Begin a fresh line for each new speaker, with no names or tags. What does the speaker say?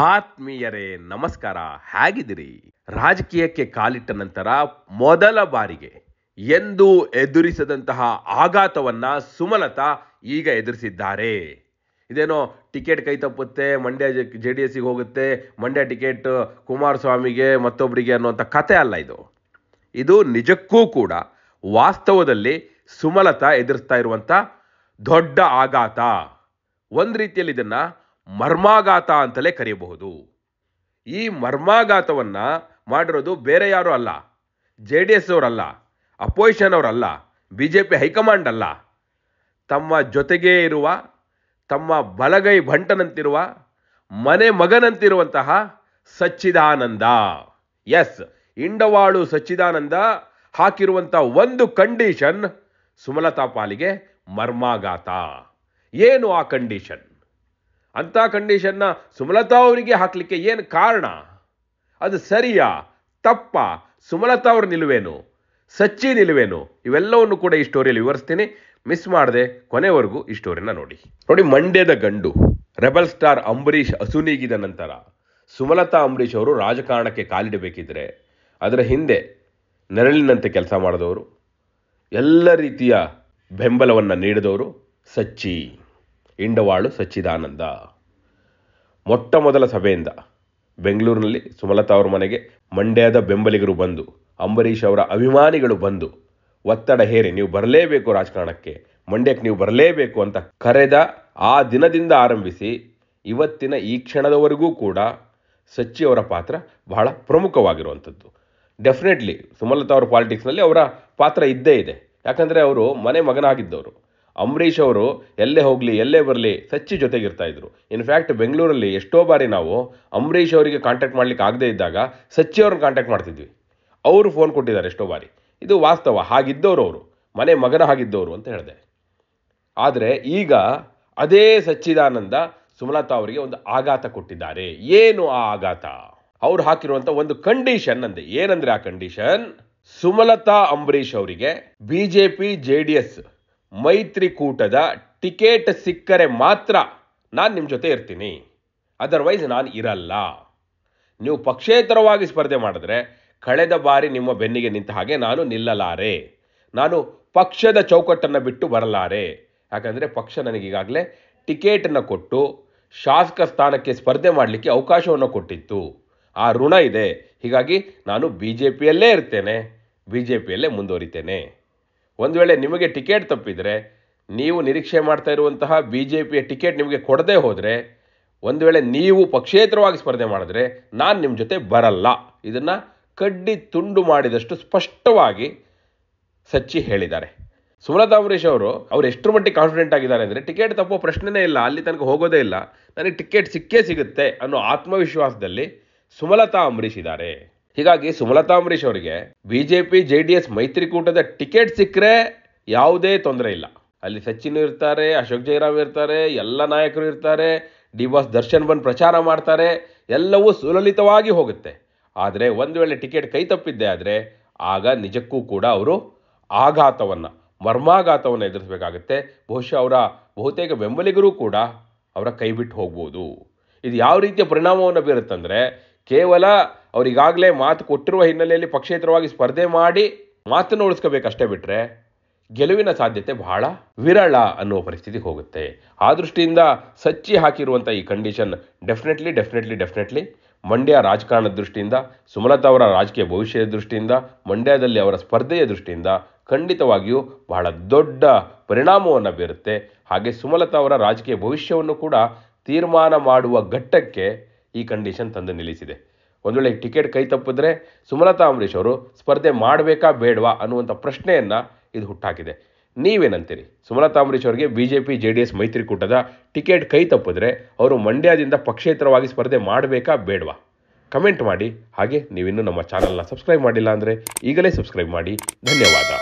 ಆತ್ಮೀಯರೇ ನಮಸ್ಕಾರ, ಹೇಗಿದ್ದೀರಿ? ರಾಜಕೀಯಕ್ಕೆ ಕಾಲಿಟ್ಟ ನಂತರ ಮೊದಲ ಬಾರಿಗೆ ಎಂದು ಎದುರಿಸದಂತಹ ಆಘಾತವನ್ನ ಸುಮಲತಾ ಈಗ ಎದುರಿಸಿದ್ದಾರೆ. ಇದೇನೋ ಟಿಕೆಟ್ ಕೈ ತಪ್ಪುತ್ತೆ, ಮಂಡ್ಯ JDS ಗೆ ಹೋಗುತ್ತೆ, ಮಂಡ್ಯ ಟಿಕೆಟ್ ಕುಮಾರಸ್ವಾಮಿಗೆ ಮತ್ತೊಬ್ಬರಿಗೆ ಅನ್ನುವಂಥ ಕತೆ ಅಲ್ಲ ಇದು. ಇದು ನಿಜಕ್ಕೂ ಕೂಡ ವಾಸ್ತವದಲ್ಲಿ ಸುಮಲತಾ ಎದುರಿಸ್ತಾ ಇರುವಂಥ ದೊಡ್ಡ ಆಘಾತ. ಒಂದು ರೀತಿಯಲ್ಲಿ ಇದನ್ನ ಮರ್ಮಾಘಾತ ಅಂತಲೇ ಕರೆಯಬಹುದು. ಈ ಮರ್ಮಾಘಾತವನ್ನ ಮಾಡಿರೋದು ಬೇರೆ ಯಾರು ಅಲ್ಲ, JDS ಅವರಲ್ಲ, ಅಪೋಸಿಷನ್ ಅವರಲ್ಲ, BJP ಹೈಕಮಾಂಡ್ ಅಲ್ಲ, ತಮ್ಮ ಜೊತೆಗೇ ಇರುವ, ತಮ್ಮ ಬಲಗೈ ಬಂಟನಂತಿರುವ, ಮನೆ ಮಗನಂತಿರುವಂತಹ ಸಚ್ಚಿದಾನಂದ. ಎಸ್, ಇಂಡವಾಳು ಸಚ್ಚಿದಾನಂದ ಹಾಕಿರುವಂಥ ಒಂದು ಕಂಡೀಷನ್ ಸುಮಲತಾ ಪಾಲಿಗೆ ಮರ್ಮಾಘಾತ. ಏನು ಆ ಕಂಡೀಷನ್? ಅಂಥ ಕಂಡೀಷನ್ನ ಸುಮಲತಾ ಅವರಿಗೆ ಹಾಕಲಿಕ್ಕೆ ಏನು ಕಾರಣ? ಅದು ಸರಿಯಾ ತಪ್ಪಾ? ಸುಮಲತಾ ಅವ್ರ ನಿಲುವೇನು, ಸಚ್ಚಿ ನಿಲುವೇನು, ಇವೆಲ್ಲವನ್ನು ಕೂಡ ಈ ಸ್ಟೋರಿಯಲ್ಲಿ ವಿವರಿಸ್ತೀನಿ. ಮಿಸ್ ಮಾಡದೆ ಕೊನೆವರೆಗೂ ಈ ಸ್ಟೋರಿನ ನೋಡಿ. ಮಂಡ್ಯದ ಗಂಡು ರೆಬಲ್ ಸ್ಟಾರ್ ಅಂಬರೀಷ್ ಅಸುನೀಗಿದ ನಂತರ ಸುಮಲತಾ ಅಂಬರೀಷ್ ಅವರು ರಾಜಕಾರಣಕ್ಕೆ ಕಾಲಿಡಬೇಕಿದ್ರೆ ಅದರ ಹಿಂದೆ ನೆರಳಿನಂತೆ ಕೆಲಸ ಮಾಡಿದವರು, ಎಲ್ಲ ರೀತಿಯ ಬೆಂಬಲವನ್ನು ನೀಡಿದವರು ಸಚ್ಚಿ, ಇಂಡವಾಳು ಸಚ್ಚಿದಾನಂದ. ಮೊಟ್ಟ ಮೊದಲ ಸಭೆಯಿಂದ ಬೆಂಗಳೂರಿನಲ್ಲಿ ಸುಮಲತಾ ಅವರ ಮನೆಗೆ ಮಂಡ್ಯದ ಬೆಂಬಲಿಗರು ಬಂದು, ಅಂಬರೀಷ್ ಅವರ ಅಭಿಮಾನಿಗಳು ಬಂದು ಒತ್ತಡ ಹೇರಿ ನೀವು ಬರಲೇಬೇಕು ರಾಜಕಾರಣಕ್ಕೆ, ಮಂಡ್ಯಕ್ಕೆ ನೀವು ಬರಲೇಬೇಕು ಅಂತ ಕರೆದ ಆ ದಿನದಿಂದ ಆರಂಭಿಸಿ ಇವತ್ತಿನ ಈ ಕ್ಷಣದವರೆಗೂ ಕೂಡ ಸಚ್ಚಿ ಅವರ ಪಾತ್ರ ಬಹಳ ಪ್ರಮುಖವಾಗಿರುವಂಥದ್ದು. ಡೆಫಿನೆಟ್ಲಿ ಸುಮಲತಾ ಅವರ ಪಾಲಿಟಿಕ್ಸ್ನಲ್ಲಿ ಅವರ ಪಾತ್ರ ಇದ್ದೇ ಇದೆ. ಯಾಕಂದರೆ ಅವರು ಮನೆ ಮಗನಾಗಿದ್ದವರು. ಅಂಬರೀಷ್ ಅವರು ಎಲ್ಲೇ ಹೋಗಲಿ ಎಲ್ಲೇ ಬರಲಿ ಸಚ್ಚಿ ಜೊತೆಗಿರ್ತಾ ಇದ್ರು. ಇನ್ಫ್ಯಾಕ್ಟ್ ಬೆಂಗಳೂರಲ್ಲಿ ಎಷ್ಟೋ ಬಾರಿ ನಾವು ಅಂಬರೀಷ್ ಅವರಿಗೆ ಕಾಂಟ್ಯಾಕ್ಟ್ ಮಾಡ್ಲಿಕ್ಕೆ ಆಗದೇ ಇದ್ದಾಗ ಸಚ್ಚಿ ಅವ್ರನ್ನ ಕಾಂಟ್ಯಾಕ್ಟ್ ಮಾಡ್ತಿದ್ವಿ. ಅವರು ಫೋನ್ ಕೊಟ್ಟಿದ್ದಾರೆ ಎಷ್ಟೋ ಬಾರಿ. ಇದು ವಾಸ್ತವ, ಹಾಗಿದ್ದವರು ಅವರು, ಮನೆ ಮಗನ ಹಾಗಿದ್ದವರು ಅಂತ ಹೇಳಿದೆ. ಆದರೆ ಈಗ ಅದೇ ಸಚ್ಚಿದಾನಂದ ಸುಮಲತಾ ಅವರಿಗೆ ಒಂದು ಆಘಾತ ಕೊಟ್ಟಿದ್ದಾರೆ. ಏನು ಆ ಆಘಾತ? ಅವ್ರು ಹಾಕಿರುವಂಥ ಒಂದು ಕಂಡೀಷನ್ ಅಂದೆ. ಏನಂದ್ರೆ ಆ ಕಂಡೀಷನ್, ಸುಮಲತಾ ಅಂಬರೀಷ್ ಅವರಿಗೆ BJP JDS ಮೈತ್ರಿಕೂಟದ ಟಿಕೆಟ್ ಸಿಕ್ಕರೆ ಮಾತ್ರ ನಾನು ನಿಮ್ಮ ಜೊತೆ ಇರ್ತೀನಿ, ಅದರ್ವೈಸ್ ನಾನು ಇರಲ್ಲ. ನೀವು ಪಕ್ಷೇತರವಾಗಿ ಸ್ಪರ್ಧೆ ಮಾಡಿದ್ರೆ ಕಳೆದ ಬಾರಿ ನಿಮ್ಮ ಬೆನ್ನಿಗೆ ನಿಂತ ಹಾಗೆ ನಾನು ನಿಲ್ಲಲಾರೆ, ನಾನು ಪಕ್ಷದ ಚೌಕಟ್ಟನ್ನು ಬಿಟ್ಟು ಬರಲಾರೆ. ಯಾಕಂದರೆ ಪಕ್ಷ ನನಗೀಗಾಗಲೇ ಟಿಕೆಟನ್ನು ಕೊಟ್ಟು ಶಾಸಕ ಸ್ಥಾನಕ್ಕೆ ಸ್ಪರ್ಧೆ ಮಾಡಲಿಕ್ಕೆ ಅವಕಾಶವನ್ನು ಕೊಟ್ಟಿತ್ತು. ಆ ಋಣ ಇದೆ. ಹೀಗಾಗಿ ನಾನು BJPಯಲ್ಲೇ ಇರ್ತೇನೆ, BJPಯಲ್ಲೇ ಮುಂದುವರಿತೇನೆ. ಒಂದು ವೇಳೆ ನಿಮಗೆ ಟಿಕೆಟ್ ತಪ್ಪಿದರೆ, ನೀವು ನಿರೀಕ್ಷೆ ಮಾಡ್ತಾ ಇರುವಂತಹ BJPಯ ಟಿಕೆಟ್ ನಿಮಗೆ ಕೊಡದೇ ಹೋದರೆ, ಒಂದು ವೇಳೆ ನೀವು ಪಕ್ಷೇತರವಾಗಿ ಸ್ಪರ್ಧೆ ಮಾಡಿದ್ರೆ ನಾನು ನಿಮ್ಮ ಜೊತೆ ಬರಲ್ಲ. ಇದನ್ನು ಕಡ್ಡಿ ತುಂಡು ಮಾಡಿದಷ್ಟು ಸ್ಪಷ್ಟವಾಗಿ ಸಚ್ಚಿ ಹೇಳಿದ್ದಾರೆ. ಸುಮಲತಾ ಅಂಬರೀಷ್ ಅವರು ಎಷ್ಟರ ಮಟ್ಟಿಗೆ ಕಾನ್ಫಿಡೆಂಟ್ ಆಗಿದ್ದಾರೆ ಅಂದರೆ, ಟಿಕೆಟ್ ತಪ್ಪೋ ಪ್ರಶ್ನೆನೇ ಇಲ್ಲ, ಅಲ್ಲಿ ತನಕ ಹೋಗೋದೇ ಇಲ್ಲ, ನನಗೆ ಟಿಕೆಟ್ ಸಿಕ್ಕೇ ಸಿಗುತ್ತೆ ಅನ್ನೋ ಆತ್ಮವಿಶ್ವಾಸದಲ್ಲಿ ಸುಮಲತಾ ಅಂಬರೀಷ್ ಇದ್ದಾರೆ. ಹೀಗಾಗಿ ಸುಮಲತಾ ಅಂಬರೀಷ್ ಅವರಿಗೆ BJP JDS ಮೈತ್ರಿಕೂಟದ ಟಿಕೆಟ್ ಸಿಕ್ಕರೆ ಯಾವುದೇ ತೊಂದರೆ ಇಲ್ಲ. ಅಲ್ಲಿ ಸಚಿನ್ ಇರ್ತಾರೆ, ಅಶೋಕ್ ಜೈರಾಮ್ ಇರ್ತಾರೆ, ಎಲ್ಲ ನಾಯಕರು ಇರ್ತಾರೆ, ಡಿ.ಬಾಸ್ ದರ್ಶನ್ ಬಂದು ಪ್ರಚಾರ ಮಾಡ್ತಾರೆ, ಎಲ್ಲವೂ ಸುಲಲಿತವಾಗಿ ಹೋಗುತ್ತೆ. ಆದರೆ ಒಂದು ವೇಳೆ ಟಿಕೆಟ್ ಕೈ ತಪ್ಪಿದ್ದೆ ಆದರೆ ಆಗ ನಿಜಕ್ಕೂ ಕೂಡ ಅವರು ಆಘಾತವನ್ನು, ಮರ್ಮಾಘಾತವನ್ನು ಎದುರಿಸಬೇಕಾಗತ್ತೆ. ಬಹುಶಃ ಅವರ ಬಹುತೇಕ ಬೆಂಬಲಿಗರು ಕೂಡ ಅವರ ಕೈ ಬಿಟ್ಟು ಹೋಗ್ಬೋದು. ಇದು ಯಾವ ರೀತಿಯ ಪರಿಣಾಮವನ್ನು ಬೀರುತ್ತಂದರೆ, ಕೇವಲ ಅವರಿಗಾಗಲೇ ಮಾತು ಕೊಟ್ಟಿರುವ ಹಿನ್ನೆಲೆಯಲ್ಲಿ ಪಕ್ಷೇತರವಾಗಿ ಸ್ಪರ್ಧೆ ಮಾಡಿ ಮಾತನ್ನು ಉಳಿಸ್ಕೋಬೇಕಷ್ಟೇ ಬಿಟ್ಟರೆ ಗೆಲುವಿನ ಸಾಧ್ಯತೆ ಬಹಳ ವಿರಳ ಅನ್ನುವ ಪರಿಸ್ಥಿತಿಗೆ ಹೋಗುತ್ತೆ. ಆ ದೃಷ್ಟಿಯಿಂದ ಸಚ್ಚಿ ಹಾಕಿರುವಂಥ ಈ ಕಂಡೀಷನ್ ಡೆಫಿನೆಟ್ಲಿ ಮಂಡ್ಯ ರಾಜಕಾರಣದ ದೃಷ್ಟಿಯಿಂದ, ಸುಮಲತಾ ಅವರ ರಾಜಕೀಯ ಭವಿಷ್ಯದ ದೃಷ್ಟಿಯಿಂದ, ಮಂಡ್ಯದಲ್ಲಿ ಅವರ ಸ್ಪರ್ಧೆಯ ದೃಷ್ಟಿಯಿಂದ ಖಂಡಿತವಾಗಿಯೂ ಬಹಳ ದೊಡ್ಡ ಪರಿಣಾಮವನ್ನು ಬೀರುತ್ತೆ. ಹಾಗೆ ಸುಮಲತಾ ಅವರ ರಾಜಕೀಯ ಭವಿಷ್ಯವನ್ನು ಕೂಡ ತೀರ್ಮಾನ ಮಾಡುವ ಘಟ್ಟಕ್ಕೆ ಈ ಕಂಡೀಷನ್ ತಂದು ನಿಲ್ಲಿಸಿದೆ. ಒಂದು ವೇಳೆ ಟಿಕೆಟ್ ಕೈ ತಪ್ಪಿದ್ರೆ ಸುಮಲತಾ ಅಂಬರೀಷ್ ಅವರು ಸ್ಪರ್ಧೆ ಮಾಡಬೇಕಾ ಬೇಡವಾ ಅನ್ನುವಂಥ ಪ್ರಶ್ನೆಯನ್ನು ಇದು ಹುಟ್ಟಾಕಿದೆ. ನೀವೇನಂತೀರಿ? ಸುಮಲತಾ ಅಂಬರೀಷ್ ಅವರಿಗೆ BJP JDS ಮೈತ್ರಿಕೂಟದ ಟಿಕೆಟ್ ಕೈ ತಪ್ಪಿದ್ರೆ ಅವರು ಮಂಡ್ಯದಿಂದ ಪಕ್ಷೇತರವಾಗಿ ಸ್ಪರ್ಧೆ ಮಾಡಬೇಕಾ ಬೇಡವಾ? ಕಮೆಂಟ್ ಮಾಡಿ. ಹಾಗೆ ನೀವಿನ್ನೂ ನಮ್ಮ ಚಾನಲ್ನ ಸಬ್ಸ್ಕ್ರೈಬ್ ಮಾಡಿಲ್ಲ ಅಂದರೆ ಈಗಲೇ ಸಬ್ಸ್ಕ್ರೈಬ್ ಮಾಡಿ. ಧನ್ಯವಾದ.